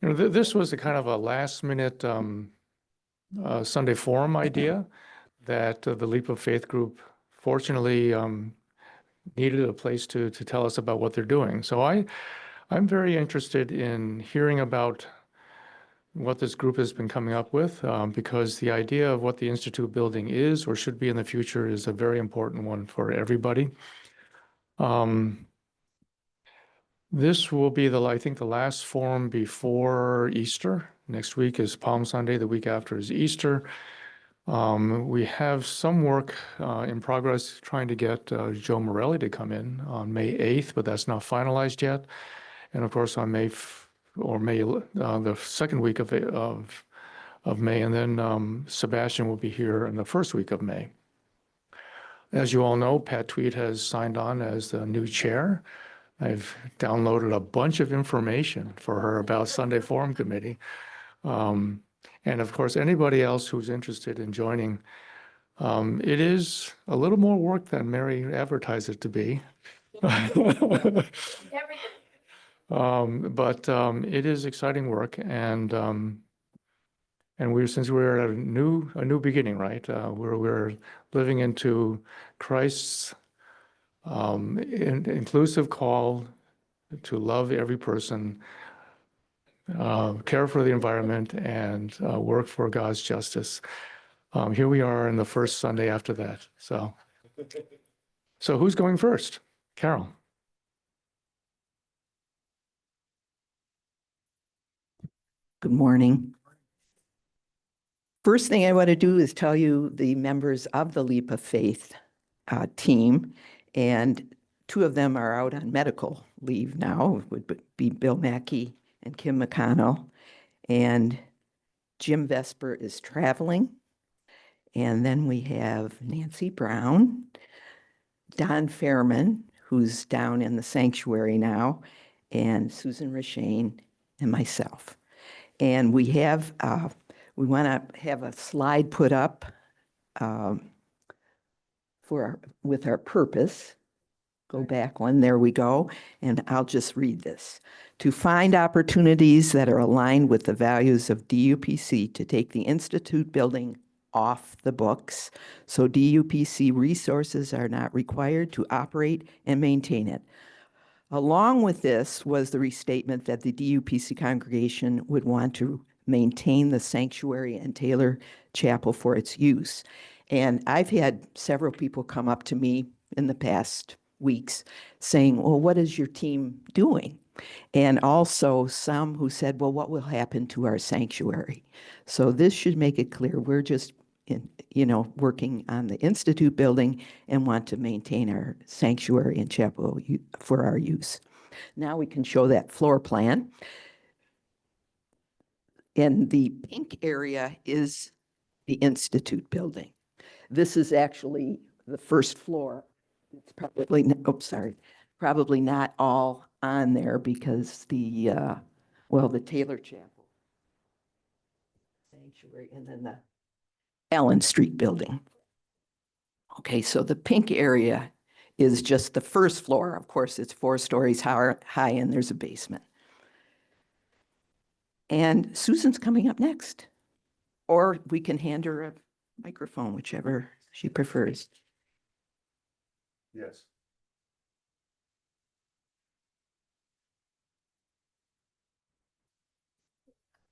This was a kind of a last minute Sunday forum idea that the Leap of Faith group fortunately needed a place to tell us about what they're doing. So I'm very interested in hearing about what this group has been coming up with because the idea of what the Institute building is or should be in the future is a very important one for everybody. This will be I think the last forum before Easter. Next week is Palm Sunday. The week after is Easter. We have some work in progress trying to get Joe Morelli to come in on May 8th, but that's not finalized yet. And of course, on the second week of May, and then Sebastian will be here in the first week of May. As you all know, Pat Tweed has signed on as the new chair. I've downloaded a bunch of information for her about Sunday Forum Committee. And of course, anybody else who's interested in joining, it is a little more work than Mary advertised it to be. But it is exciting work, and since we're at a new beginning, right? We're living into Christ's inclusive call to love every person, care for the environment, and work for God's justice. Here we are in the first Sunday after that. So who's going first? Carol. Good morning. First thing I want to do is tell you the members of the Leap of Faith team, and two of them are out on medical leave now. It would be Bill Mackey and Kim McConnell, and Jim Vesper is traveling. And then we have Nancy Brown, Don Fairman, who's down in the sanctuary now, and Susan Rashane, and myself. And we want to have a slide put up with our purpose. Go back one, there we go. And I'll just read this. To find opportunities that are aligned with the values of DUPC to take the Institute building off the books, so DUPC resources are not required to operate and maintain it. Along with this was the restatement that the DUPC congregation would want to maintain the sanctuary and Taylor Chapel for its use. And I've had several people come up to me in the past weeks saying, well, what is your team doing? And also some who said, well, what will happen to our sanctuary? So this should make it clear we're just working on the Institute building and want to maintain our sanctuary and chapel for our use. Now we can show that floor plan. And the pink area is the Institute building. This is actually the first floor. It's probably not all on there because the Taylor Chapel sanctuary and then the Allen Street building. Okay, so the pink area is just the first floor. Of course, it's 4 stories high and there's a basement. And Susan's coming up next. Or we can hand her a microphone, whichever she prefers. Yes.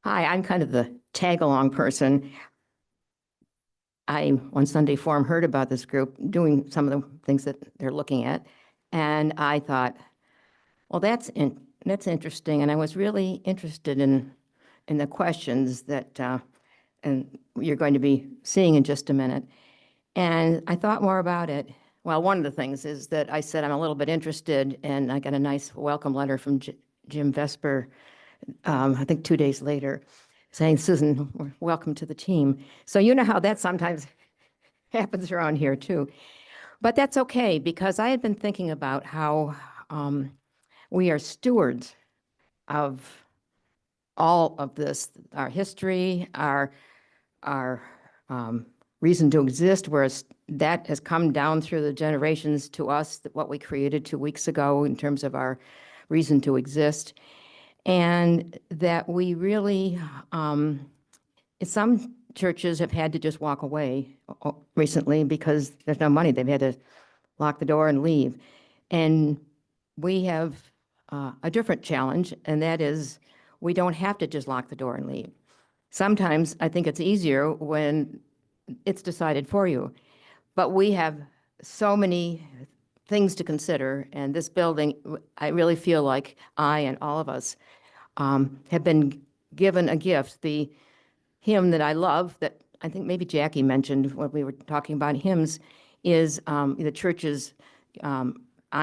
Hi, I'm kind of the tag-along person. I, one Sunday Forum, heard about this group doing some of the things that they're looking at, and I thought, well, that's interesting, and I was really interested in the questions that and you're going to be seeing in just a minute. And I thought more about it. Well, one of the things is that I said I'm a little bit interested, and I got a nice welcome letter from Jim Vesper, I think 2 days later, saying, Susan, welcome to the team. So you know how that sometimes happens around here too. But that's okay, because I had been thinking about how we are stewards of all of this, our history, our reason to exist, whereas that has come down through the generations to us, what we created 2 weeks ago in terms of our reason to exist. And that we really, some churches have had to just walk away recently because there's no money. They've had to lock the door and leave. And we have a different challenge, and that is we don't have to just lock the door and leave. Sometimes I think it's easier when it's decided for you. But we have so many things to consider, and this building, I really feel like I and all of us have been given a gift. The hymn that I love, that I think maybe Jackie mentioned when we were talking about hymns, is the church's, I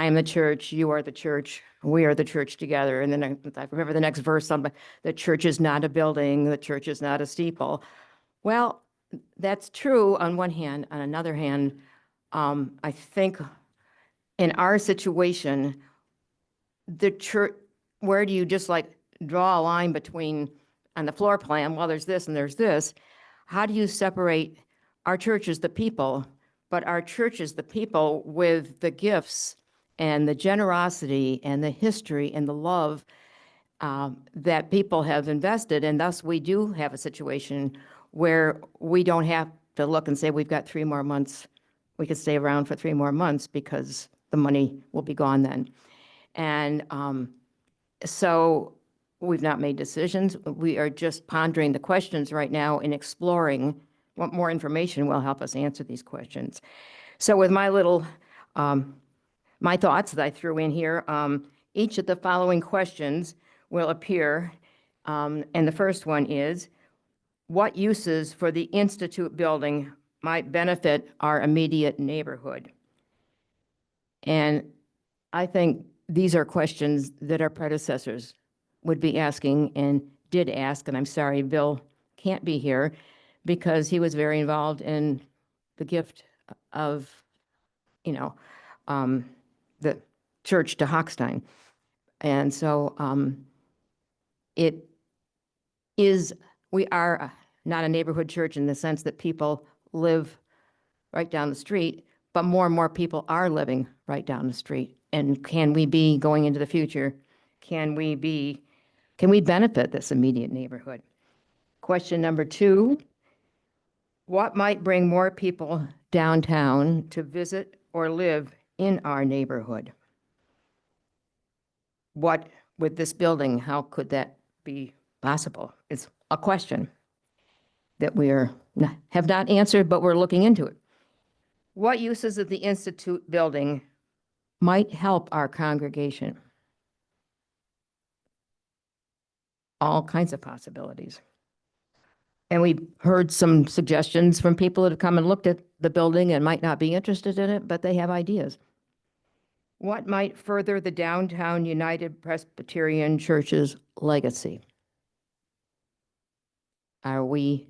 am the church, you are the church, we are the church together. And then I remember the next verse, the church is not a building, the church is not a steeple. Well, that's true on one hand. On another hand, I think in our situation, the church, where do you just like draw a line between, on the floor plan, well, there's this and there's this. How do you separate our church as the people, but our church is the people with the gifts and the generosity and the history and the love that people have invested, and thus we do have a situation where we don't have to look and say we've got 3 more months. We could stay around for 3 more months because the money will be gone then. And so we've not made decisions. We are just pondering the questions right now and exploring what more information will help us answer these questions. So with my little, my thoughts that I threw in here, each of the following questions will appear. And the first one is, what uses for the Institute building might benefit our immediate neighborhood? And I think these are questions that our predecessors would be asking and did ask, and I'm sorry Bill can't be here because he was very involved in the gift of, the church to Hochstein. And so we are not a neighborhood church in the sense that people live right down the street, but more and more people are living right down the street. And can we be, going into the future, can we benefit this immediate neighborhood? Question number 2, what might bring more people downtown to visit or live in our neighborhood? What, with this building, how could that be possible? It's a question that we have not answered, but we're looking into it. What uses of the Institute building might help our congregation? All kinds of possibilities. And we heard some suggestions from people that have come and looked at the building and might not be interested in it, but they have ideas. What might further the downtown United Presbyterian Church's legacy? Are we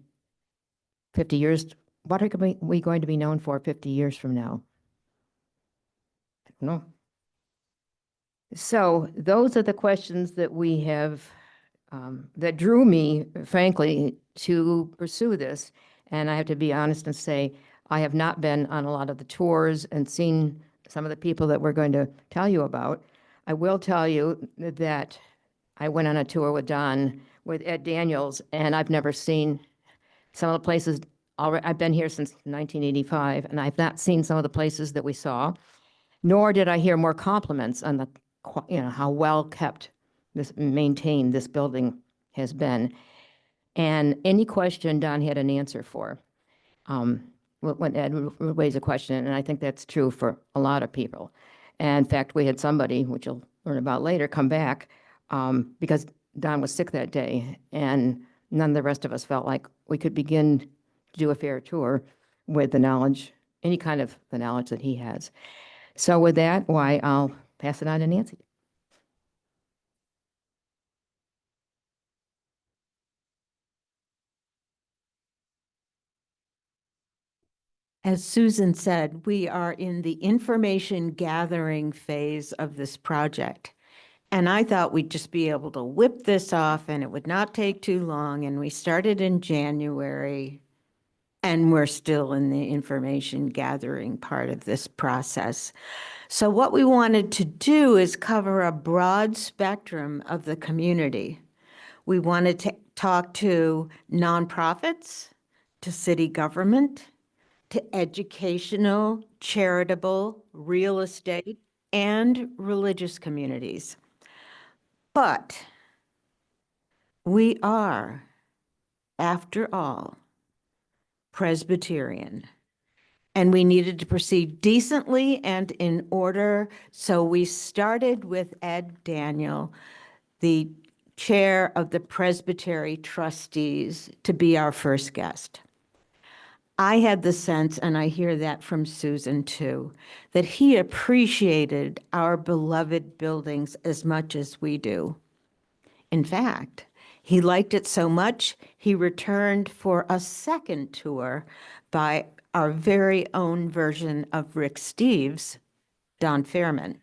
50 years, what are we going to be known for 50 years from now? I don't know. So those are the questions that we have, that drew me, frankly, to pursue this. And I have to be honest and say, I have not been on a lot of the tours and seen some of the people that we're going to tell you about. I will tell you that I went on a tour with Don, with Ed Daniels, and I've never seen some of the places. I've been here since 1985, and I've not seen some of the places that we saw, nor did I hear more compliments on the, how well kept maintained this building has been. And any question Don had an answer for. When Ed would raise a question, and I think that's true for a lot of people. And in fact, we had somebody, which you'll learn about later, come back because Don was sick that day, and none of the rest of us felt like we could begin to do a fair tour with the knowledge, any kind of the knowledge that he has. So with that, I'll pass it on to Nancy. As Susan said, we are in the information gathering phase of this project. And I thought we'd just be able to whip this off and it would not take too long. And we started in January and we're still in the information gathering part of this process. So what we wanted to do is cover a broad spectrum of the community. We wanted to talk to nonprofits, to city government, to educational, charitable, real estate, and religious communities. But we are, after all, Presbyterian. And we needed to proceed decently and in order. So we started with Ed Daniel, the chair of the Presbytery trustees, to be our first guest. I had the sense, and I hear that from Susan too, that he appreciated our beloved buildings as much as we do. In fact, he liked it so much, he returned for a second tour by our very own version of Rick Steves, Don Fairman.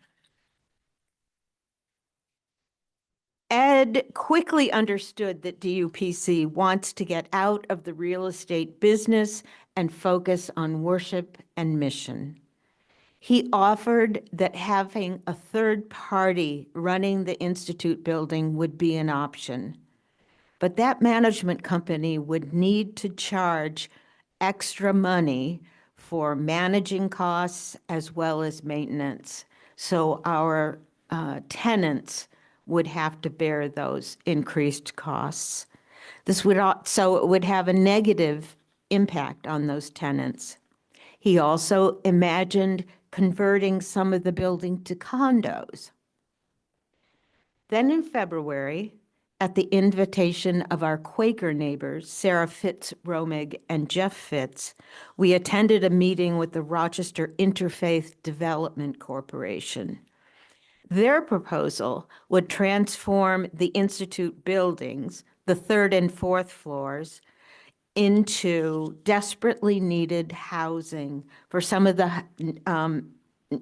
Ed quickly understood that DUPC wants to get out of the real estate business and focus on worship and mission. He offered that having a third party running the Institute building would be an option. But that management company would need to charge extra money for managing costs as well as maintenance. So our tenants would have to bear those increased costs. So it would have a negative impact on those tenants. He also imagined converting some of the building to condos. Then in February, at the invitation of our Quaker neighbors, Sarah Fitz-Romig and Jeff Fitz, we attended a meeting with the Rochester Interfaith Development Corporation. Their proposal would transform the Institute buildings, the third and fourth floors, into desperately needed housing for some of the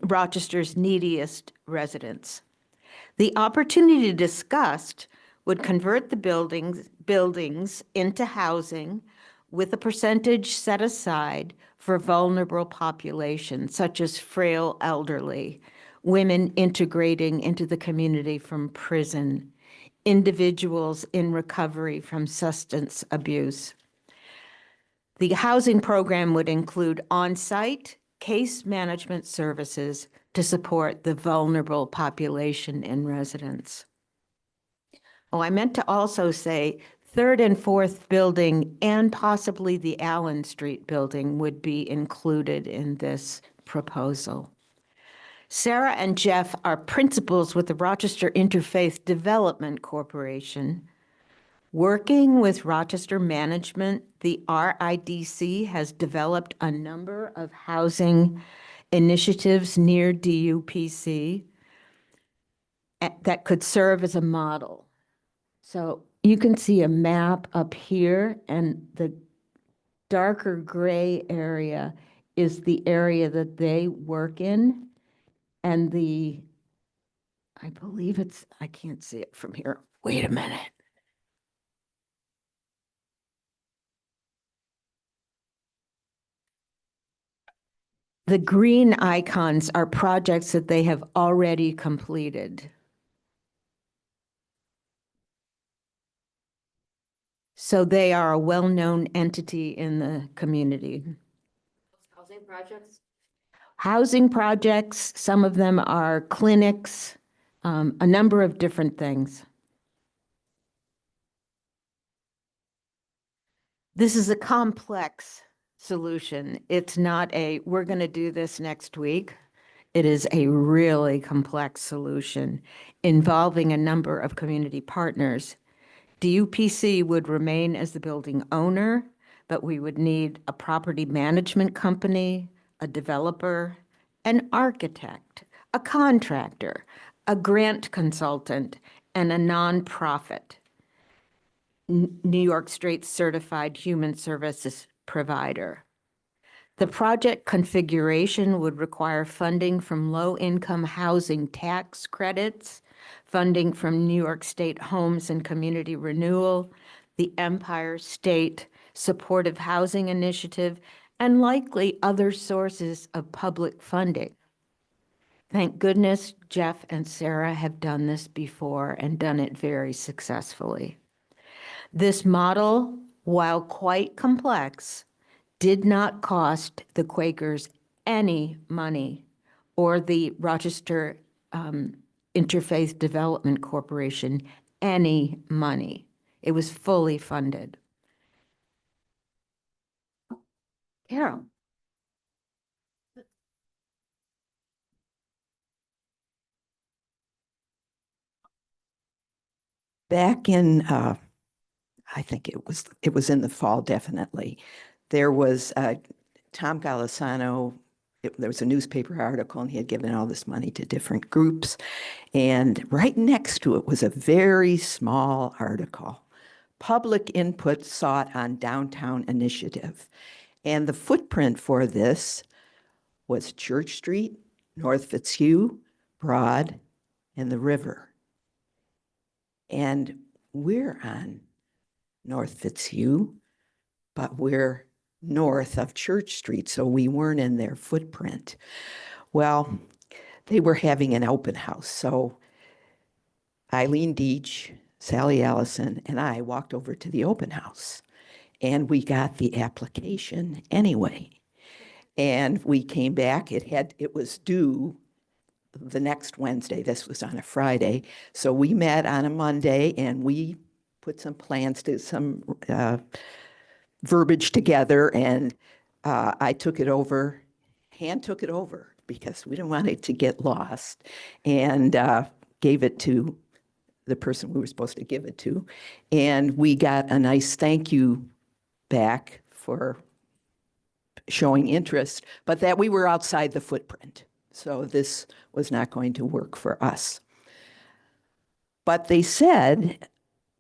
Rochester's neediest residents. The opportunity discussed would convert the buildings into housing with a percentage set aside for vulnerable populations, such as frail elderly, women integrating into the community from prison, individuals in recovery from substance abuse. The housing program would include on-site case management services to support the vulnerable population and residents. Oh, I meant to also say third and fourth building and possibly the Allen Street building would be included in this proposal. Sarah and Jeff are principals with the Rochester Interfaith Development Corporation. Working with Rochester management, the RIDC has developed a number of housing initiatives near DUPC that could serve as a model. So you can see a map up here, and the darker gray area is the area that they work in. And I believe I can't see it from here. Wait a minute. The green icons are projects that they have already completed. So they are a well-known entity in the community. Housing projects? Housing projects, some of them are clinics, a number of different things. This is a complex solution. It's not we're going to do this next week. It is a really complex solution involving a number of community partners. DUPC would remain as the building owner, but we would need a property management company, a developer, an architect, a contractor, a grant consultant, and a nonprofit, New York State certified human services provider. The project configuration would require funding from low-income housing tax credits, funding from New York State Homes and Community Renewal, the Empire State Supportive Housing Initiative, and likely other sources of public funding. Thank goodness Jeff and Sarah have done this before and done it very successfully. This model, while quite complex, did not cost the Quakers any money or the Rochester Interfaith Development Corporation any money. It was fully funded. Carol. Back in, I think it was in the fall, definitely. There was Tom Golisano. There was a newspaper article, and he had given all this money to different groups. And right next to it was a very small article, Public Input Sought on Downtown Initiative. And the footprint for this was Church Street, North Fitzhugh, Broad, and the river. And we're on North Fitzhugh, but we're north of Church Street, so we weren't in their footprint. Well, they were having an open house, so Eileen Deach, Sally Allison, and I walked over to the open house, and we got the application anyway. And we came back, it was due the next Wednesday. This was on a Friday. So we met on a Monday and we put some plans to some verbiage together, and I took it over, hand took it over because we didn't want it to get lost, and gave it to the person we were supposed to give it to. And we got a nice thank you back for showing interest, but that we were outside the footprint. So this was not going to work for us. But they said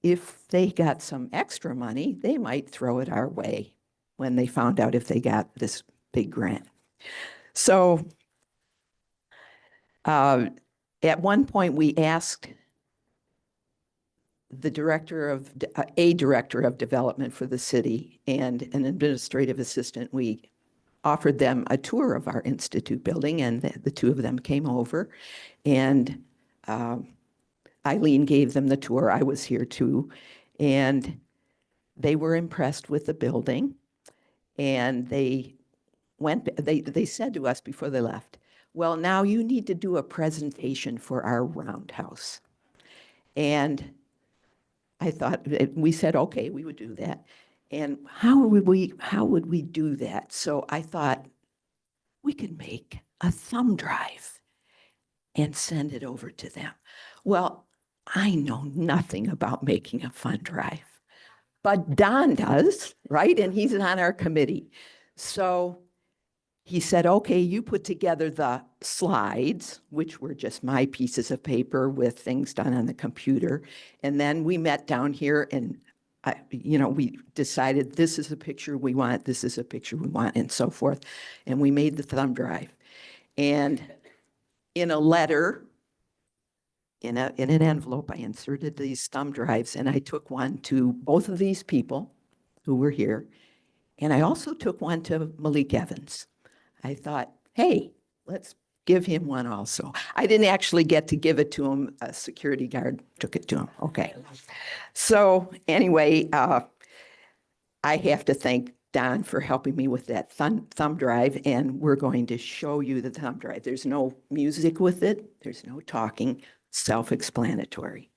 if they got some extra money, they might throw it our way when they found out if they got this big grant. So at one point we asked the director of, a director of development for the city and an administrative assistant, we offered them a tour of our Institute building, and the two of them came over, and Eileen gave them the tour. I was here too, and they were impressed with the building, and they said to us before they left, well, now you need to do a presentation for our roundhouse. And I thought, we said, okay, we would do that. And how would we do that? So I thought we could make a thumb drive and send it over to them. Well, I know nothing about making a thumb drive, but Don does, right? And he's on our committee. So he said, okay, you put together the slides, which were just my pieces of paper with things done on the computer. And then we met down here, and we decided this is a picture we want, this is a picture we want, and so forth. And we made the thumb drive. And in a letter, in an envelope, I inserted these thumb drives, and I took one to both of these people who were here. And I also took one to Malik Evans. I thought, hey, let's give him one also. I didn't actually get to give it to him. A security guard took it to him. Okay. So anyway, I have to thank Don for helping me with that thumb drive, and we're going to show you the thumb drive. There's no music with it. There's no talking, self-explanatory.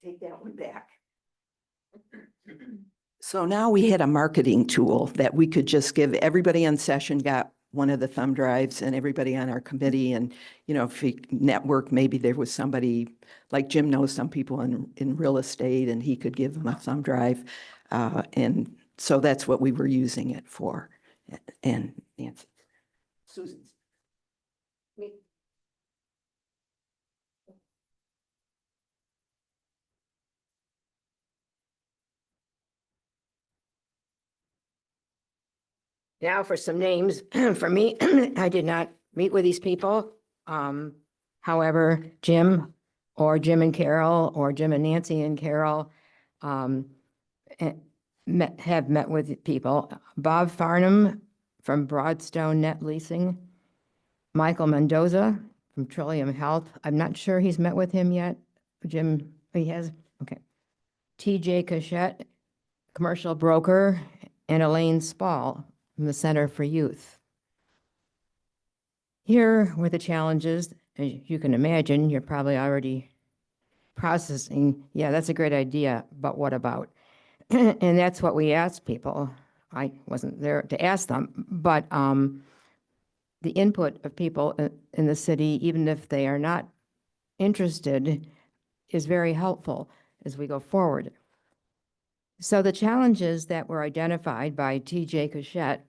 Take that one back. So now we had a marketing tool that we could just give everybody on session got one of the thumb drives and everybody on our committee. And, you know, if we network, maybe there was somebody, like Jim knows some people in real estate and he could give them a thumb drive. And so that's what we were using it for. And Nancy. Susan's. Now for some names. For me, I did not meet with these people. However, Jim and Carol or Jim and Nancy and Carol have met with people. Bob Farnham from Broadstone Net Leasing. Michael Mendoza from Trillium Health. I'm not sure he's met with him yet. Jim, he has? Okay. TJ Cachette, commercial broker, and Elaine Spall from the Center for Youth. Here were the challenges. As you can imagine, you're probably already processing, yeah, that's a great idea, but what about? And that's what we asked people. I wasn't there to ask them, but the input of people in the city, even if they are not interested, is very helpful as we go forward. So the challenges that were identified by TJ Cachette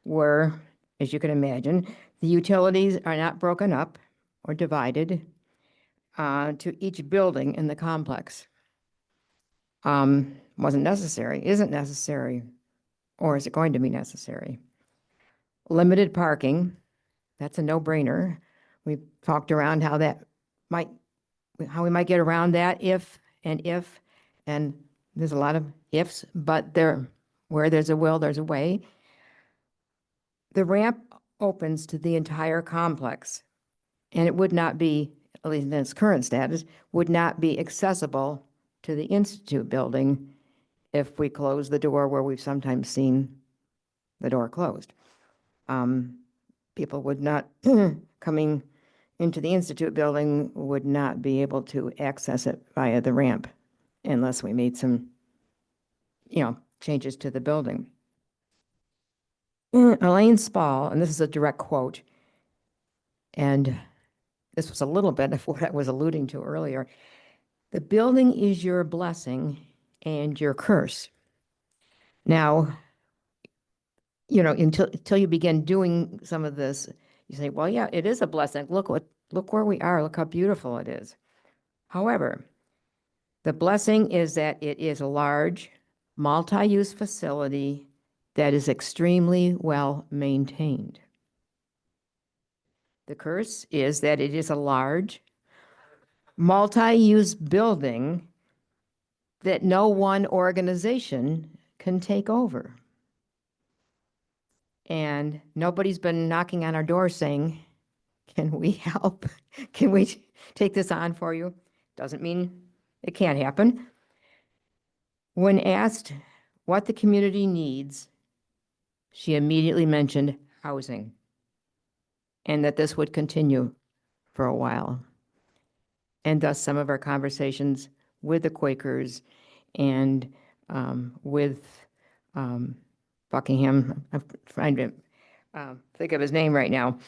were, as you can imagine, the utilities are not broken up or divided to each building in the complex. Wasn't necessary, isn't necessary, or is it going to be necessary? Limited parking, that's a no-brainer. We've talked around how we might get around that if, and there's a lot of ifs, but where there's a will, there's a way. The ramp opens to the entire complex, and it would not be, at least in its current status, would not be accessible to the Institute building if we close the door where we've sometimes seen the door closed. People would not, coming into the Institute building, would not be able to access it via the ramp unless we made some, changes to the building. Elaine Spall, and this is a direct quote, and this was a little bit of what I was alluding to earlier. The building is your blessing and your curse. Now, until you begin doing some of this, you say, well, yeah, it is a blessing. Look where we are. Look how beautiful it is. However, the blessing is that it is a large, multi-use facility that is extremely well maintained. The curse is that it is a large, multi-use building that no one organization can take over. And nobody's been knocking on our door saying, can we help? Can we take this on for you? Doesn't mean it can't happen. When asked what the community needs, she immediately mentioned housing and that this would continue for a while. And thus some of our conversations with the Quakers and with Buckingham, I'm trying to think of his name right now,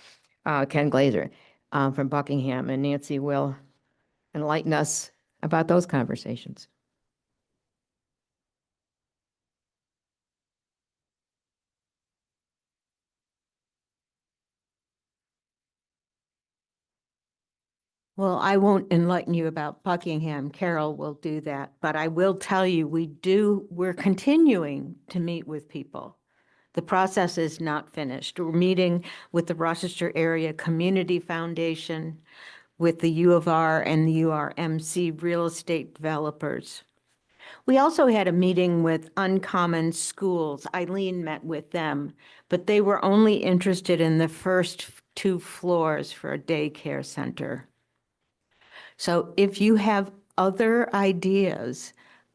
Ken Glazer from Buckingham, and Nancy will enlighten us about those conversations. Well, I won't enlighten you about Buckingham. Carol will do that, but I will tell you, we're continuing to meet with people. The process is not finished. We're meeting with the Rochester Area Community Foundation, with the U of R and the URMC real estate developers. We also had a meeting with Uncommon Schools. Eileen met with them, but they were only interested in the first 2 floors for a daycare center. So if you have other ideas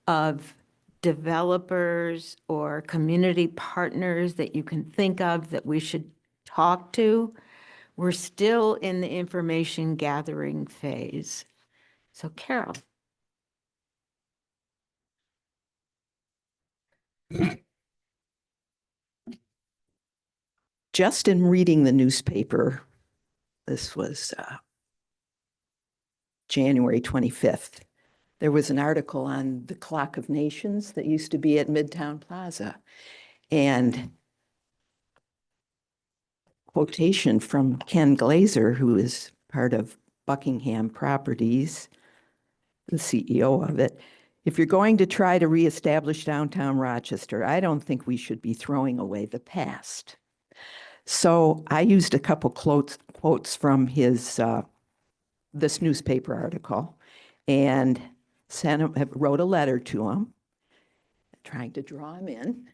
of developers or community partners that you can think of that we should talk to, we're still in the information gathering phase. So Carol. Just in reading the newspaper, this was January 25th, there was an article on the Clock of Nations that used to be at Midtown Plaza. And quotation from Ken Glazer, who is part of Buckingham Properties, the CEO of it. If you're going to try to reestablish downtown Rochester, I don't think we should be throwing away the past. So I used a couple quotes from his this newspaper article and wrote a letter to him, trying to draw him in.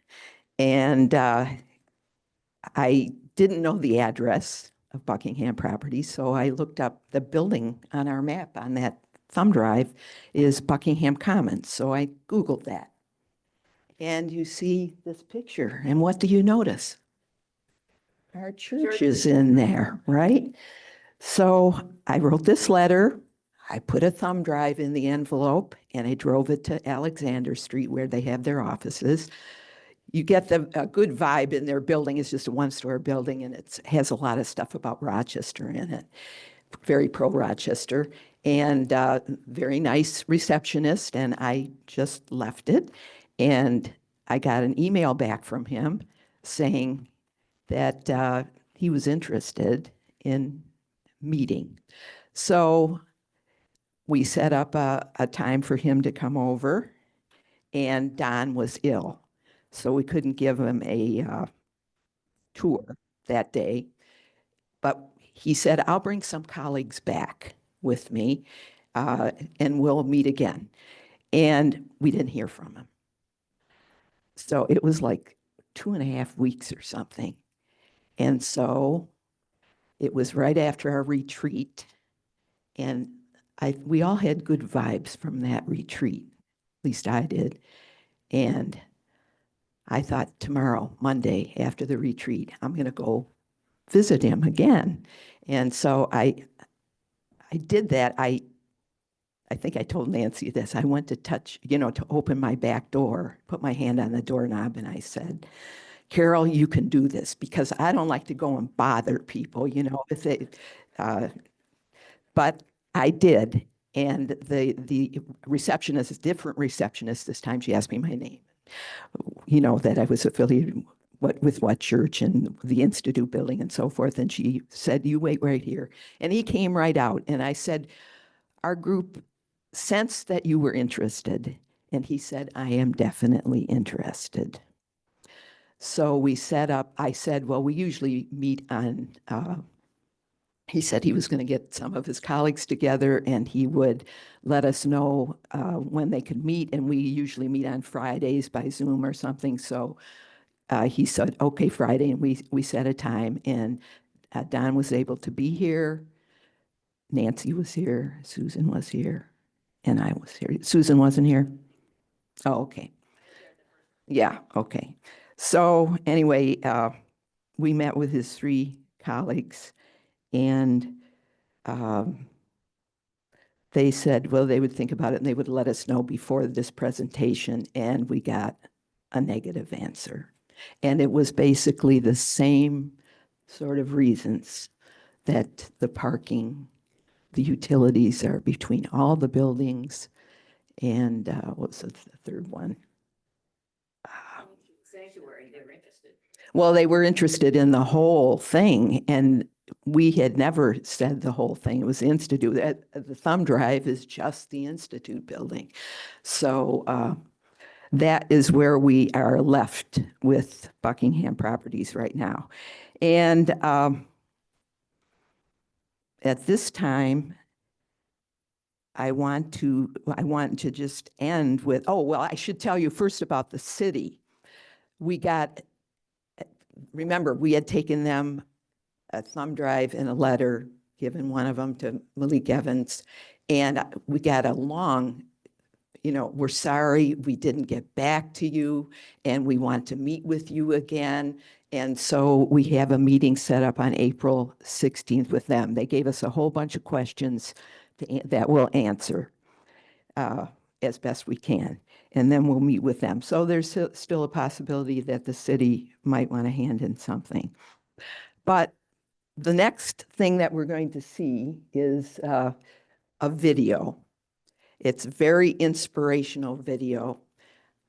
And I didn't know the address of Buckingham Properties, so I looked up the building on our map on that thumb drive is Buckingham Commons. So I Googled that. And you see this picture. And what do you notice? Our church is in there, right? So I wrote this letter. I put a thumb drive in the envelope and I drove it to Alexander Street where they have their offices. You get a good vibe in their building. It's just a one-story building and it has a lot of stuff about Rochester in it. Very pro-Rochester and very nice receptionist. And I just left it. And I got an email back from him saying that he was interested in meeting. So we set up a time for him to come over, and Don was ill. So we couldn't give him a tour that day. But he said, I'll bring some colleagues back with me and we'll meet again. And we didn't hear from him. So it was like 2.5 weeks or something. And so it was right after our retreat. And we all had good vibes from that retreat. At least I did. And I thought tomorrow, Monday, after the retreat, I'm going to go visit him again. And so I did that. I think I told Nancy this. I went to to open my back door, put my hand on the doorknob, and I said, Carol, you can do this, because I don't like to go and bother people, if they, but I did. And the receptionist, a different receptionist this time, she asked me my name, that I was affiliated with what church and the Institute building and so forth. And she said, you wait right here. And he came right out. And I said, our group sensed that you were interested. And he said, I am definitely interested. So we set up, I said, well, we usually meet on he said he was going to get some of his colleagues together and he would let us know when they could meet. And we usually meet on Fridays by Zoom or something. So he said, okay, Friday, and we set a time. And Don was able to be here. Nancy was here. Susan was here. And I was here. Susan wasn't here? Oh, okay. Yeah, okay. So anyway, we met with his 3 colleagues, and they said, well, they would think about it and they would let us know before this presentation, and we got a negative answer. And it was basically the same sort of reasons, that the parking, the utilities are between all the buildings, and what was the third one? Sanctuary, they were interested. Well, they were interested in the whole thing, and we had never said the whole thing. It was the Institute. The thumb drive is just the Institute building. So that is where we are left with Buckingham Properties right now. And at this time, I want to just end with, oh, well, I should tell you first about the city. Remember, we had taken them a thumb drive and a letter, given one of them to Malik Evans, and we got a long, we're sorry we didn't get back to you, and we want to meet with you again. And so we have a meeting set up on April 16th with them. They gave us a whole bunch of questions that we'll answer as best we can. And then we'll meet with them. So there's still a possibility that the city might want to hand in something. But the next thing that we're going to see is a video. It's a very inspirational video.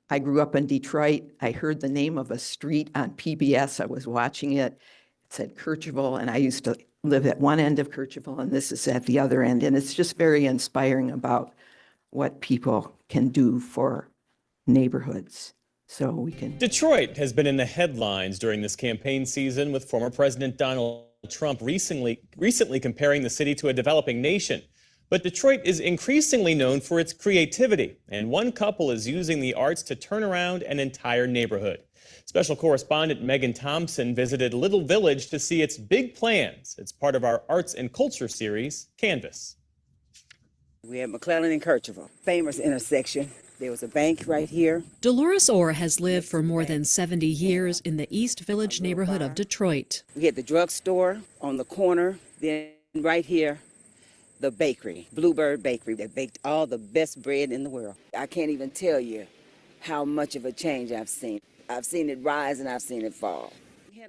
I grew up in Detroit. I heard the name of a street on PBS. I was watching it. It said Kercheval, and I used to live at one end of Kercheval, and this is at the other end. And it's just very inspiring about what people can do for neighborhoods. So we can. Detroit has been in the headlines during this campaign season, with former President Donald Trump recently comparing the city to a developing nation. But Detroit is increasingly known for its creativity, and one couple is using the arts to turn around an entire neighborhood. Special correspondent Megan Thompson visited Little Village to see its big plans. It's part of our Arts and Culture series, Canvas. We have McClellan and Kercheval, famous intersection. There was a bank right here. Dolores Orr has lived for more than 70 years in the East Village neighborhood of Detroit. We had the drugstore on the corner, then right here, the bakery, Bluebird Bakery, that baked all the best bread in the world. I can't even tell you how much of a change I've seen. I've seen it rise and I've seen it fall.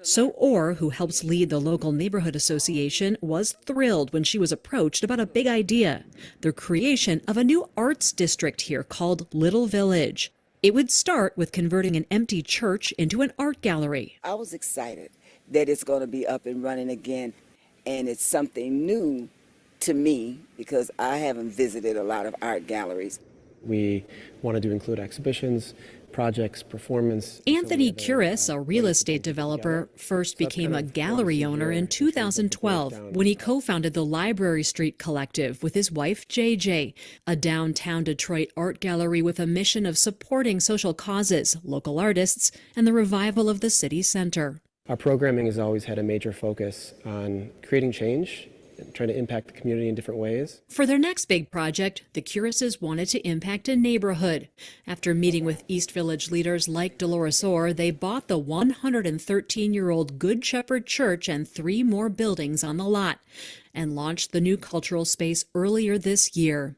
So Orr, who helps lead the local neighborhood association, was thrilled when she was approached about a big idea, the creation of a new arts district here called Little Village. It would start with converting an empty church into an art gallery. I was excited that it's going to be up and running again, and it's something new to me because I haven't visited a lot of art galleries. We wanted to include exhibitions, projects, performance. Anthony Curis, a real estate developer, first became a gallery owner in 2012 when he co-founded the Library Street Collective with his wife, JJ, a downtown Detroit art gallery with a mission of supporting social causes, local artists, and the revival of the city center. Our programming has always had a major focus on creating change, trying to impact the community in different ways. For their next big project, the Curises wanted to impact a neighborhood. After meeting with East Village leaders like Dolores Orr, they bought the 113-year-old Good Shepherd Church and 3 more buildings on the lot and launched the new cultural space earlier this year.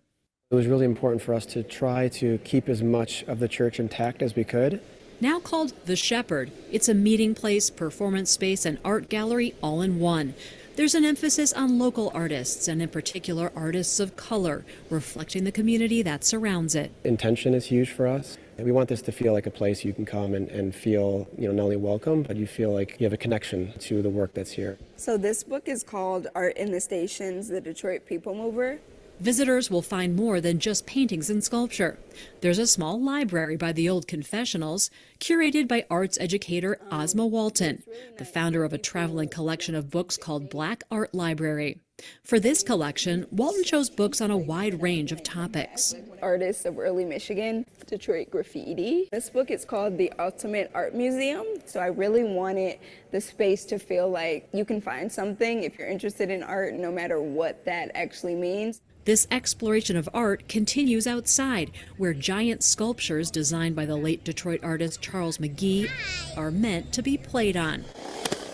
It was really important for us to try to keep as much of the church intact as we could. Now called The Shepherd, it's a meeting place, performance space, and art gallery all in one. There's an emphasis on local artists, and in particular artists of color, reflecting the community that surrounds it. Intention is huge for us. We want this to feel like a place you can come and feel, not only welcome, but you feel like you have a connection to the work that's here. So this book is called Art in the Stations, The Detroit People Mover. Visitors will find more than just paintings and sculpture. There's a small library by the old confessionals, curated by arts educator Ozma Walton, the founder of a traveling collection of books called Black Art Library. For this collection, Walton chose books on a wide range of topics. Artists of early Michigan, Detroit graffiti. This book is called The Ultimate Art Museum. So I really wanted the space to feel like you can find something if you're interested in art, no matter what that actually means. This exploration of art continues outside, where giant sculptures designed by the late Detroit artist Charles McGee are meant to be played on.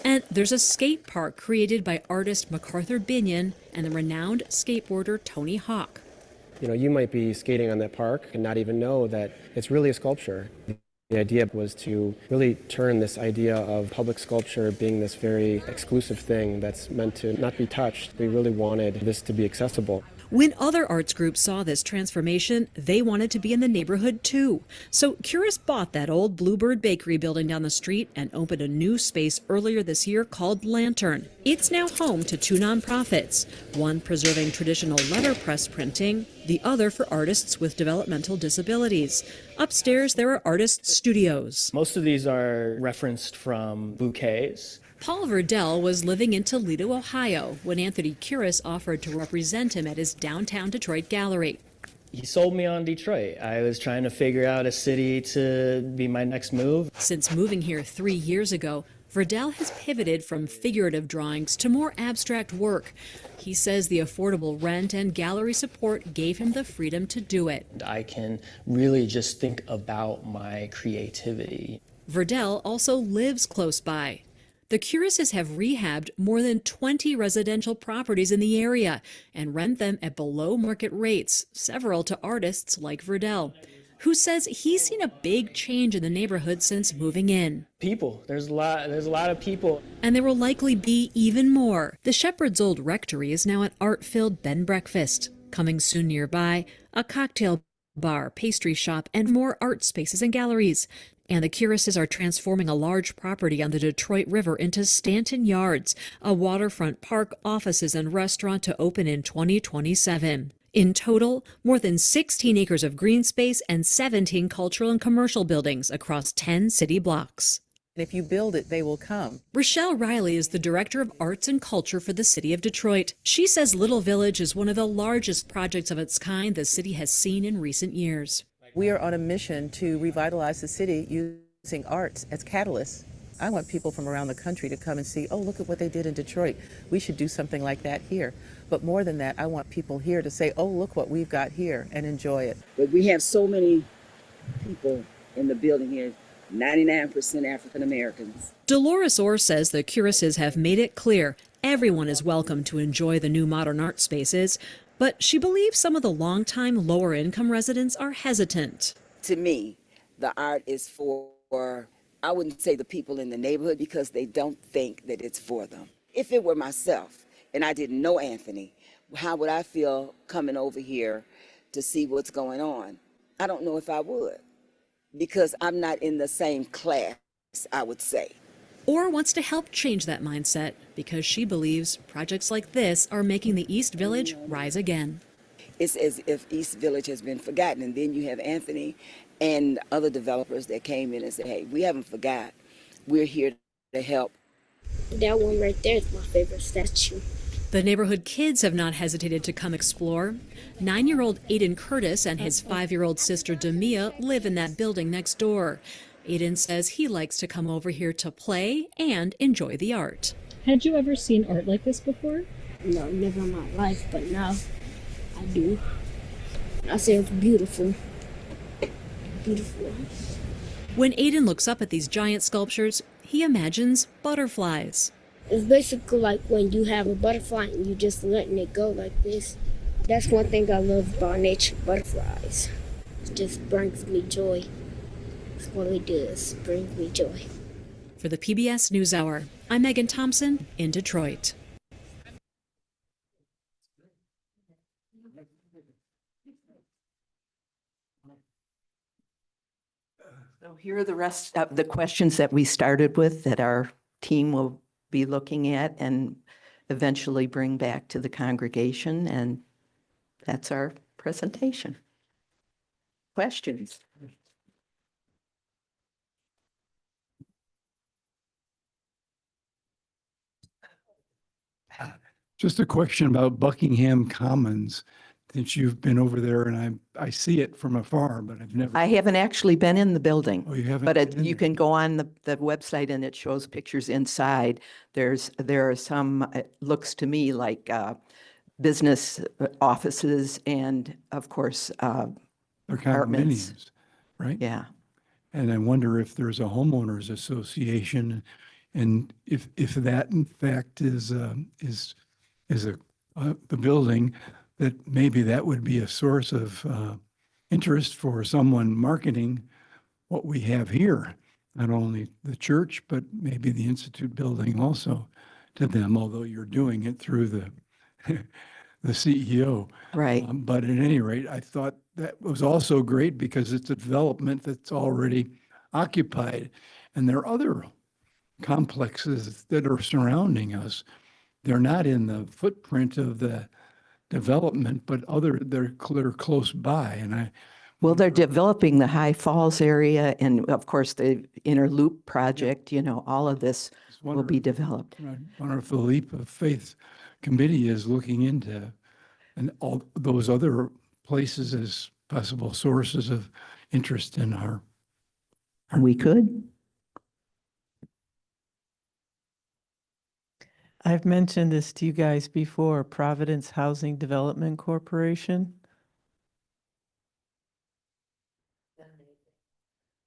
And there's a skate park created by artist MacArthur Binion and the renowned skateboarder Tony Hawk. You know, you might be skating on that park and not even know that it's really a sculpture. The idea was to really turn this idea of public sculpture being this very exclusive thing that's meant to not be touched. We really wanted this to be accessible. When other arts groups saw this transformation, they wanted to be in the neighborhood too. So Curis bought that old Bluebird Bakery building down the street and opened a new space earlier this year called Lantern. It's now home to two nonprofits, one preserving traditional letterpress printing, the other for artists with developmental disabilities. Upstairs, there are artist studios. Most of these are referenced from bouquets. Paul Verdell was living in Toledo, Ohio, when Anthony Curis offered to represent him at his downtown Detroit gallery. He sold me on Detroit. I was trying to figure out a city to be my next move. Since moving here 3 years ago, Verdell has pivoted from figurative drawings to more abstract work. He says the affordable rent and gallery support gave him the freedom to do it. I can really just think about my creativity. Verdell also lives close by. The Curises have rehabbed more than 20 residential properties in the area and rent them at below market rates, several to artists like Verdell, who says he's seen a big change in the neighborhood since moving in. People, there's a lot of people. And there will likely be even more. The Shepherd's Old Rectory is now an art-filled bed and breakfast. Coming soon nearby, a cocktail bar, pastry shop, and more art spaces and galleries. And the Curises are transforming a large property on the Detroit River into Stanton Yards, a waterfront park, offices, and restaurant to open in 2027. In total, more than 16 acres of green space and 17 cultural and commercial buildings across 10 city blocks. If you build it, they will come. Rochelle Riley is the Director of Arts and Culture for the City of Detroit. She says Little Village is one of the largest projects of its kind the city has seen in recent years. We are on a mission to revitalize the city using arts as catalysts. I want people from around the country to come and see, oh, look at what they did in Detroit. We should do something like that here. But more than that, I want people here to say, oh, look what we've got here and enjoy it. But we have so many people in the building here, 99% African Americans. Dolores Orr says the Curises have made it clear everyone is welcome to enjoy the new modern art spaces, but she believes some of the longtime lower-income residents are hesitant. To me, the art is for, I wouldn't say the people in the neighborhood, because they don't think that it's for them. If it were myself and I didn't know Anthony, how would I feel coming over here to see what's going on? I don't know if I would, because I'm not in the same class, I would say. Orr wants to help change that mindset because she believes projects like this are making the East Village rise again. It's as if East Village has been forgotten, and then you have Anthony and other developers that came in and said, hey, we haven't forgot. We're here to help. That one right there is my favorite statue. The neighborhood kids have not hesitated to come explore. 9-year-old Aiden Curtis and his 5-year-old sister Demia live in that building next door. Aiden says he likes to come over here to play and enjoy the art. Had you ever seen art like this before? No, never in my life, but now I do. I say it's beautiful. Beautiful. When Aiden looks up at these giant sculptures, he imagines butterflies. It's basically like when you have a butterfly and you just letting it go like this. That's one thing I love about nature, butterflies. It just brings me joy. That's what it does, brings me joy. For the PBS NewsHour, I'm Megan Thompson in Detroit. So here are the rest of the questions that we started with that our team will be looking at and eventually bring back to the congregation. And That's our presentation. Questions? Just a question about Buckingham Commons, since you've been over there and I see it from afar, but I've never. I haven't actually been in the building. Oh, you haven't? But been in you there? can go on the website and it shows pictures inside. There are some, it looks to me like business offices and of course, They're apartments. condominiums, right? Yeah. And I wonder if there's a homeowners association, and if that in fact is the building, that maybe that would be a source of interest for someone marketing what we have here, not only the church, but maybe the Institute building also to them, although you're doing it through the the CEO. Right. But at any rate, I thought that was also great because it's a development that's already occupied. And there are other complexes that are surrounding us. They're not in the footprint of the development, but they're close by. And Well, they're developing the High Falls area and of course the Inner Loop project, you know, all of this will be developed. I wonder if the Leap of Faith Committee is looking into and all those other places as possible sources of interest in our. We could. I've mentioned this to you guys before, Providence Housing Development Corporation.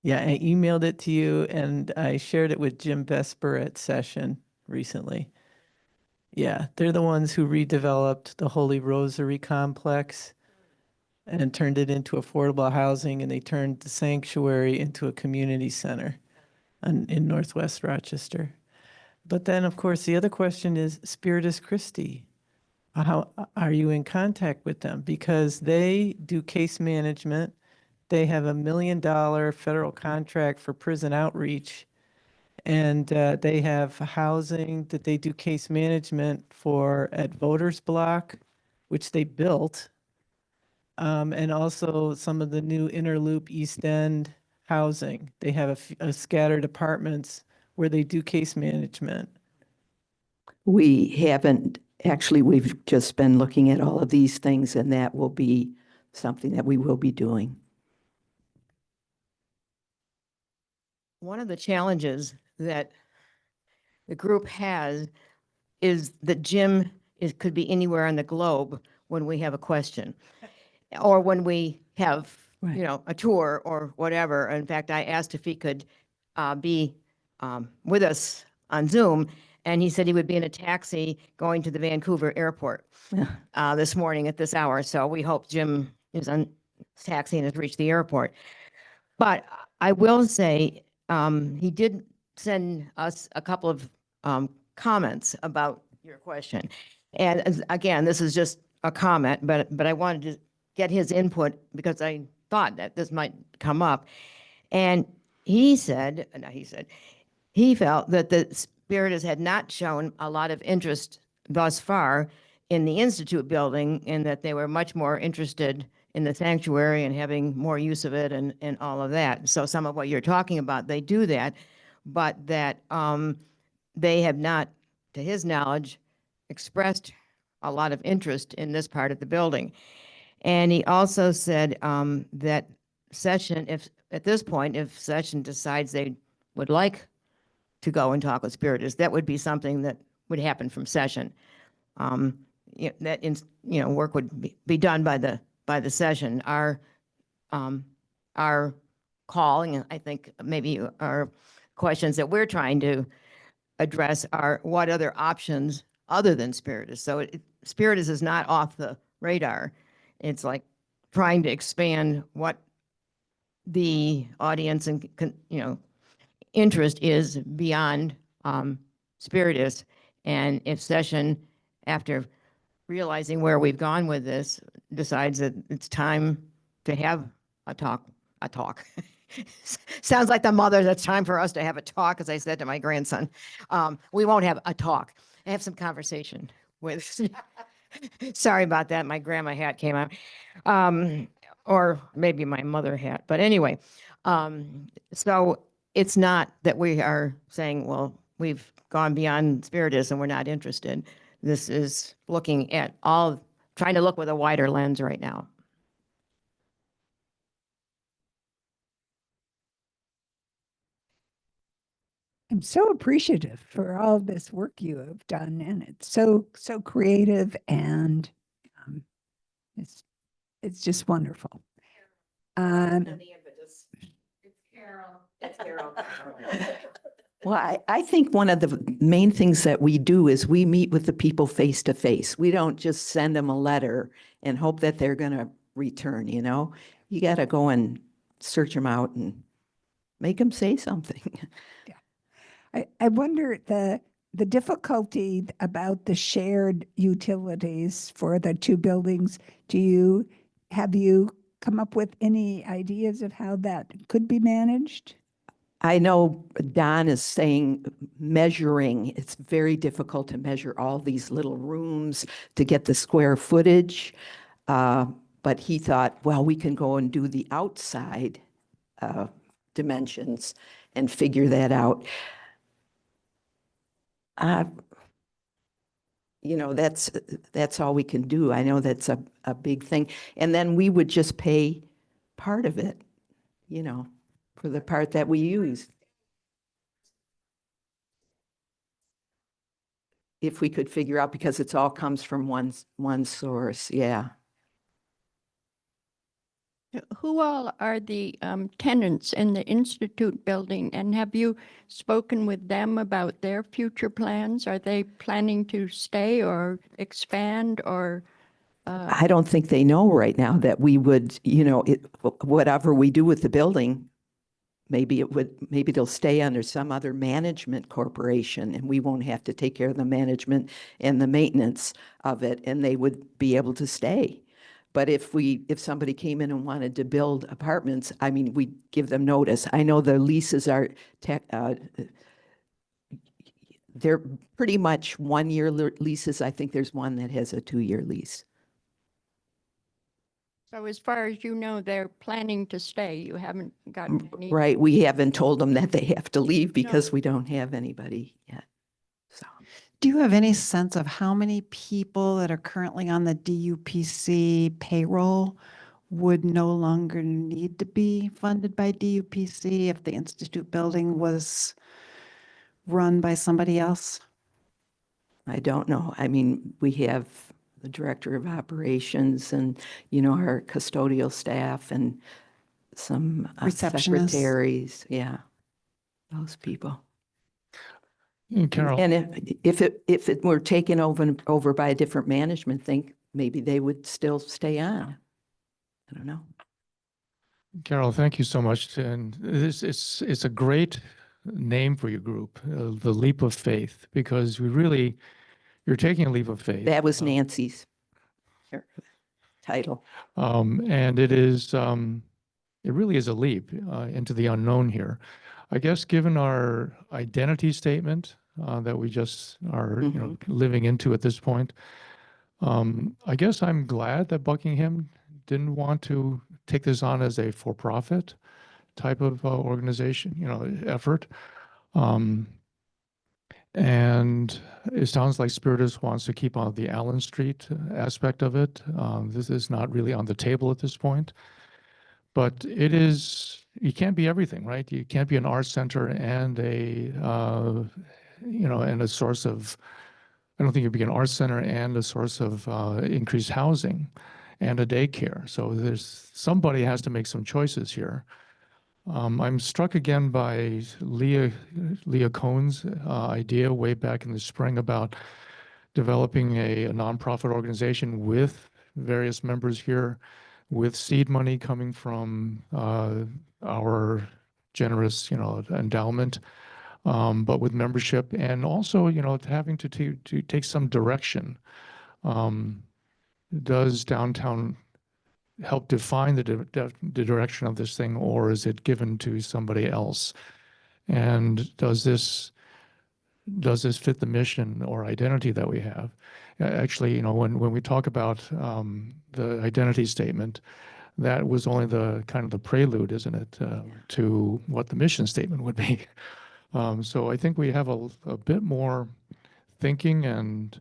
Yeah, I emailed it to you and I shared it with Jim Vesper at session recently. Yeah, they're the ones who redeveloped the Holy Rosary complex and turned it into affordable housing, and they turned the sanctuary into a community center in Northwest Rochester. But then, of course, the other question is Spiritus Christi. How are you in contact with them? Because they do case management. They have $1 million federal contract for prison outreach. And they have housing that they do case management for at Voters Block, which they built. And also some of the new Inner Loop East End housing. They have a scattered apartments where they do case management. We haven't, actually, we've just been looking at all of these things and that will be something that we will be doing. One of the challenges that the group has is that Jim could be anywhere on the globe when we have a question or when we have, you know, a tour or whatever. In fact, I asked if he could be with us on Zoom, and he said he would be in a taxi going to the Vancouver airport this morning at this hour. So we hope Jim is on taxi and has reached the airport. But I will say he did send us a couple of comments about your question. And again, this is just a comment, but I wanted to get his input because I thought that this might come up. And he felt that the Spiritus had not shown a lot of interest thus far in the Institute building, and that they were much more interested in the sanctuary and having more use of it and all of that. So some of what you're talking about, they do that, but that they have not, to his knowledge, expressed a lot of interest in this part of the building. And he also said that Session, if at this point, if Session decides they would like to go and talk with Spiritus, that would be something that would happen from Session. Work would be done by the Session. Our calling, and I think maybe our questions that we're trying to address are what other options other than Spiritus. So Spiritus is not off the radar. It's like trying to expand what the audience and interest is beyond Spiritus. And if Session, after realizing where we've gone with this, decides that it's time to have a talk. Sounds like the mother, that's time for us to have a talk, as I said to my grandson. We won't have a talk. Have some conversation with Sorry about that. My grandma hat came out. Or maybe my mother hat. But anyway, so it's not that we are saying, well, we've gone beyond Spiritus and we're not interested. This is looking at all, trying to look with a wider lens right now. I'm so appreciative for all this work you have done, and it's so creative, and it's just wonderful. Well, I think one of the main things that we do is we meet with the people face to face. We don't just send them a letter and hope that they're going to return, you know? You got to go and search them out and make them say something. I wonder the difficulty about the shared utilities for the two buildings. Have you come up with any ideas of how that could be managed? I know Don is saying measuring, it's very difficult to measure all these little rooms to get the square footage. But he thought, well, we can go and do the outside dimensions and figure that out. You know, that's all we can do. I know that's a big thing. And then we would just pay part of it, you know, for the part that we use. If we could figure out, because it's all comes from one source, yeah. Who all are the tenants in the Institute building, and have you spoken with them about their future plans? Are they planning to stay or expand, or? I don't think they know right now that we would, you know, whatever we do with the building, maybe they'll stay under some other management corporation, and we won't have to take care of the management and the maintenance of it, and they would be able to stay. But if somebody came in and wanted to build apartments, I mean, we'd give them notice. I know the leases are, they're pretty much 1-year leases. I think there's one that has a 2-year lease. So as far as you know, they're planning to stay. You haven't gotten any. Right. We haven't told them that they have to leave because we don't have anybody yet. So. Do you have any sense of how many people that are currently on the DUPC payroll would no longer need to be funded by DUPC if the Institute building was run by somebody else? I don't know. I mean, we have the director of operations and, you know, our custodial staff and some Receptionists. secretaries. Yeah, those people. Carol. And if it were taken over by a different management thing, maybe they would still stay on. I don't know. Carol, thank you so much. And it's a great name for your group, the Leap of Faith, because you're taking a leap of faith. That was Nancy's title. And it really is a leap into the unknown here. I guess given our identity statement that we just are you know, living into at this point, I guess I'm glad that Buckingham didn't want to take this on as a for-profit type of organization, you know, effort. And it sounds like Spiritus wants to keep on the Allen Street aspect of it. This is not really on the table at this point. But it is, you can't be everything, right? You can't be an art center and and a source of, I don't think you'd be an art center and a source of increased housing and a daycare. So somebody has to make some choices here. I'm struck again by Leah Cohn's idea way back in the spring about developing a nonprofit organization with various members here, with seed money coming from our generous, endowment, but with membership, and also, having to take some direction. Does downtown help define the direction of this thing, or is it given to somebody else? And does this does this fit the mission or identity that we have? Actually, you know, when we talk about the identity statement, that was only the kind of the prelude, isn't it, to what the mission statement would be. So I think we have a bit more thinking and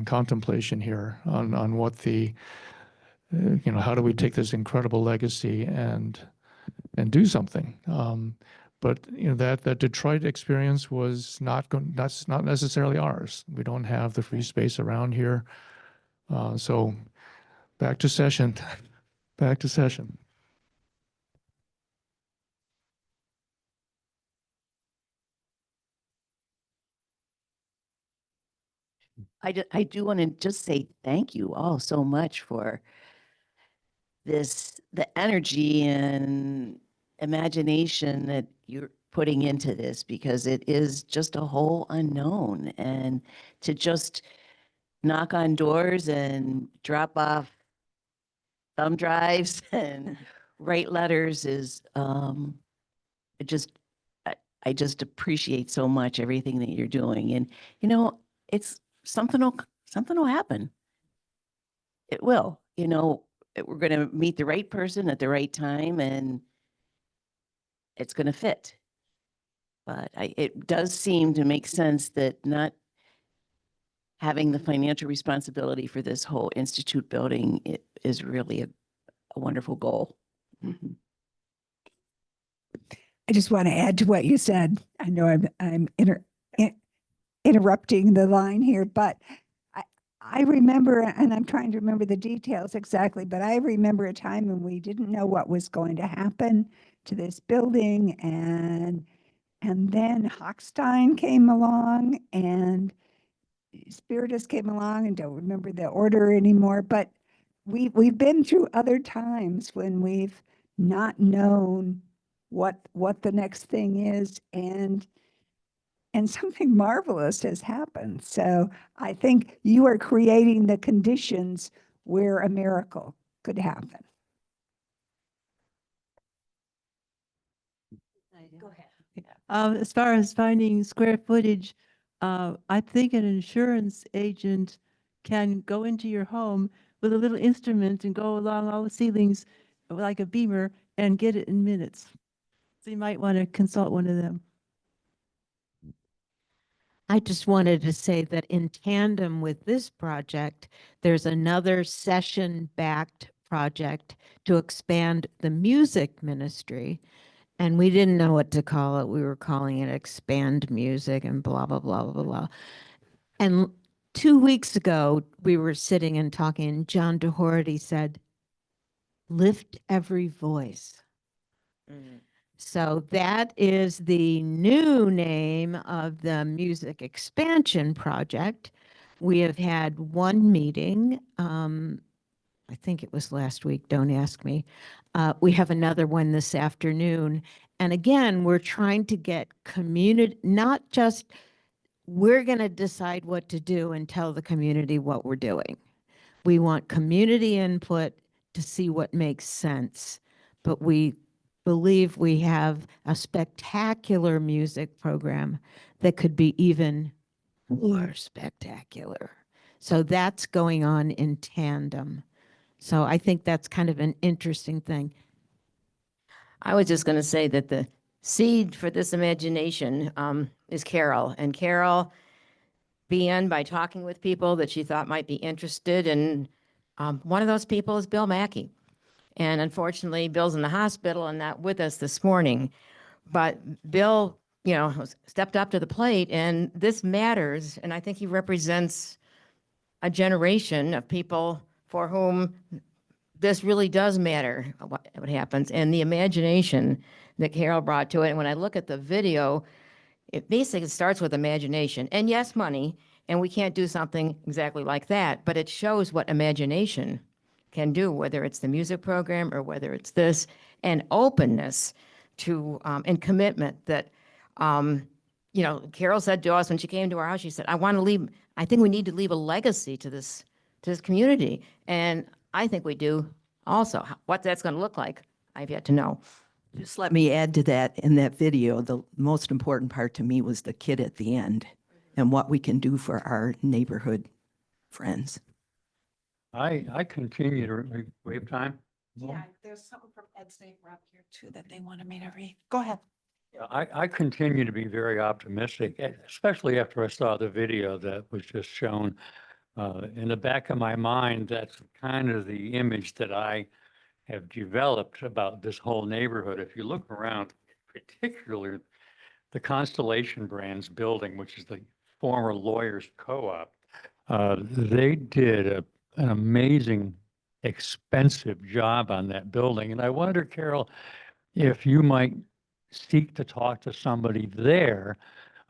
contemplation here on what the you know, how do we take this incredible legacy and do something. But you know, that Detroit experience was that's not necessarily ours. We don't have the free space around here. So back to session. Back to session. I do want to just say thank you all so much for the energy and imagination that you're putting into this, because it is just a whole unknown. And to just knock on doors and drop off thumb drives and write letters is it just I just appreciate so much everything that you're doing. And you know, it's something will happen. It will. You know, we're going to meet the right person at the right time, and it's going to fit. But it does seem to make sense that not having the financial responsibility for this whole institute building is really a wonderful goal. Mhm. I just want to add to what you said. I know I'm interrupting the line here, but I remember, and I'm trying to remember the details exactly, but I remember a time when we didn't know what was going to happen to this building, and then Hochstein came along and Spiritus came along, and don't remember the order anymore, but we've been through other times when we've not known what the next thing is, and something marvelous has happened. So I think you are creating the conditions where a miracle could happen. Go ahead. As far as finding square footage, I think an insurance agent can go into your home with a little instrument and go along all the ceilings like a beamer and get it in minutes. So you might want to consult one of them. I just wanted to say that in tandem with this project, there's another session-backed project to expand the music ministry. And we didn't know what to call it. We were calling it Expand Music and blah, blah, blah, blah, blah. And 2 weeks ago, we were sitting and talking, and John Doherty said, lift every voice. So that is the new name of the Music Expansion Project. We have had one meeting. I think it was last week, don't ask me. We have another one this afternoon. And again, we're trying to get community, not just we're going to decide what to do and tell the community what we're doing. We want community input to see what makes sense. But we believe we have a spectacular music program that could be even more spectacular. So that's going on in tandem. So I think that's kind of an interesting thing. I was just going to say that the seed for this imagination is Carol. And Carol began by talking with people that she thought might be interested. And one of those people is Bill Mackey. And unfortunately, Bill's in the hospital and not with us this morning. But Bill, you know, stepped up to the plate, and this matters. And I think he represents a generation of people for whom this really does matter, what happens, and the imagination that Carol brought to it. And when I look at the video, it basically starts with imagination. And yes, money, and we can't do something exactly like that, but it shows what imagination can do, whether it's the music program or whether it's this, and openness to, and commitment that, you know, Carol said to us when she came to our house, she said, I think we need to leave a legacy to this community. And I think we do also. What that's going to look like, I've yet to know. Just let me add to that. In that video, the most important part to me was the kid at the end and what we can do for our neighborhood friends. I continue to, we have time? Yeah, there's something from Ed Safer up here too that they wanted me to read. Go ahead. Yeah, I continue to be very optimistic, especially after I saw the video that was just shown. In the back of my mind, that's kind of the image that I have developed about this whole neighborhood. If you look around, particularly the Constellation Brands building, which is the former Lawyers Co-op, they did an amazing, expensive job on that building. And I wonder, Carol, if you might seek to talk to somebody there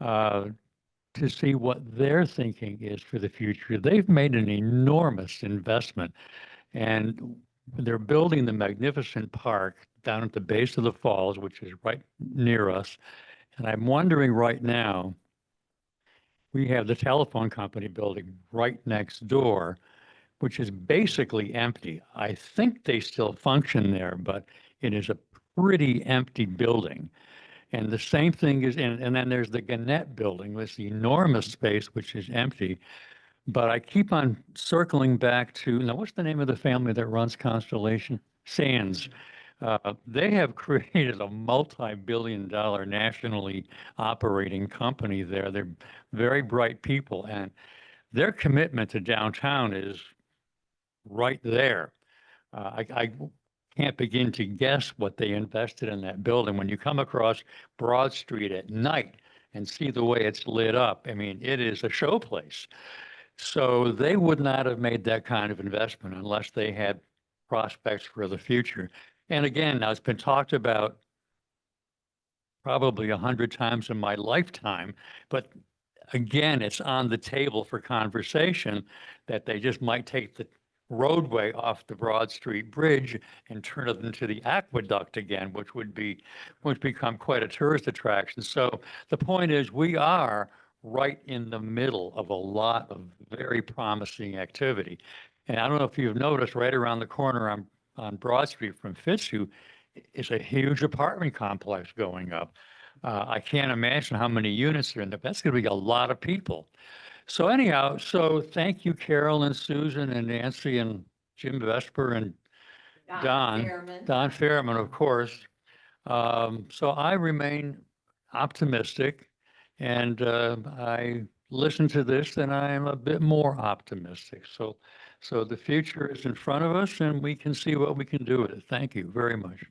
to see what their thinking is for the future. They've made an enormous investment, and they're building the magnificent park down at the base of the falls, which is right near us. And I'm wondering right now, we have the telephone company building right next door, which is basically empty. I think they still function there, but it is a pretty empty building. And the same thing is, and then there's the Gannett building, this enormous space, which is empty. But I keep on circling back to, now what's the name of the family that runs Constellation? Sands. They have created a multi-billion-dollar nationally operating company there. They're very bright people, and their commitment to downtown is right there. I can't begin to guess what they invested in that building. When you come across Broad Street at night and see the way it's lit up, I mean, it is a showplace. So they would not have made that kind of investment unless they had prospects for the future. And again, now it's been talked about probably 100 times in my lifetime, but again, it's on the table for conversation that they just might take the roadway off the Broad Street Bridge and turn it into the aqueduct again, which would become quite a tourist attraction. So the point is, we are right in the middle of a lot of very promising activity. And I don't know if you've noticed, right around the corner on Broad Street from Fitzhugh is a huge apartment complex going up. I can't imagine how many units are in there. That's going to be a lot of people. So anyhow, so thank you, Carol and Susan and Nancy and Jim Vesper and Don Fairman, of course. So I remain optimistic, and I listen to this and I am a bit more optimistic. So the future is in front of us and we can see what we can do with it. Thank you very much.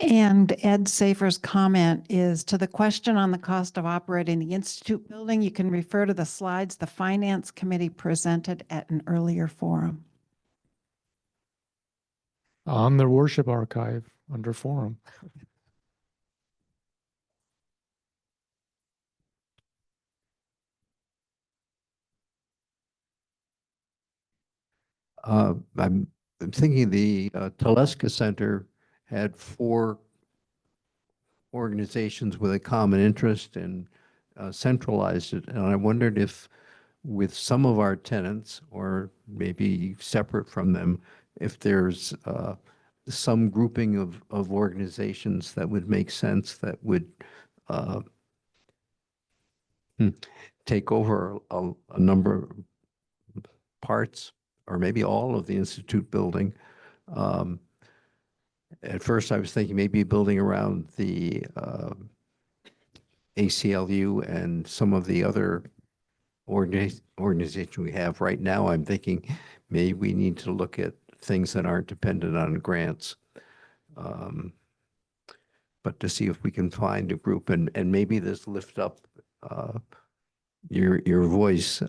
And Ed Safer's comment is to the question on the cost of operating the Institute building, you can refer to the slides the Finance Committee presented at an earlier forum. On the worship archive under forum. I'm thinking the Teleska Center had 4 organizations with a common interest and centralized it. And I wondered if with some of our tenants, or maybe separate from them, if there's some grouping of organizations that would make sense, that would take over a number of parts, or maybe all of the Institute building. At first, I was thinking maybe building around the ACLU and some of the other organizations we have. Right now, I'm thinking maybe we need to look at things that aren't dependent on grants, but to see if we can find a group and maybe this lift up your voice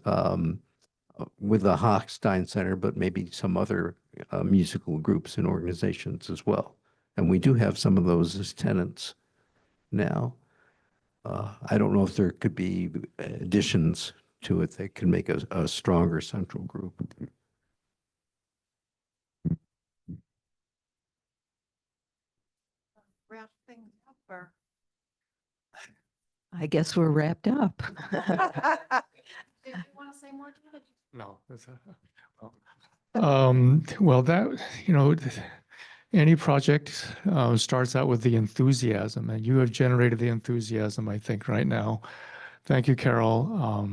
with the Hochstein Center, but maybe some other musical groups and organizations as well. And we do have some of those as tenants now. I don't know if there could be additions to it that can make a stronger central group. Wrap things up, or? I guess we're wrapped up. Did you want to say more to it? No. Well, that, any project starts out with the enthusiasm, and you have generated the enthusiasm, I think, right now. Thank you, Carol.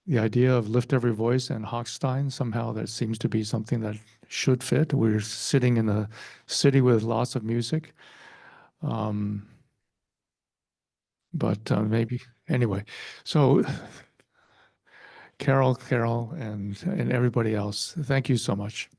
The idea of Lift Every Voice and Hochstein, somehow that seems to be something that should fit. We're sitting in a city with lots of music. Maybe, anyway. So Carol, and everybody else, thank you so much.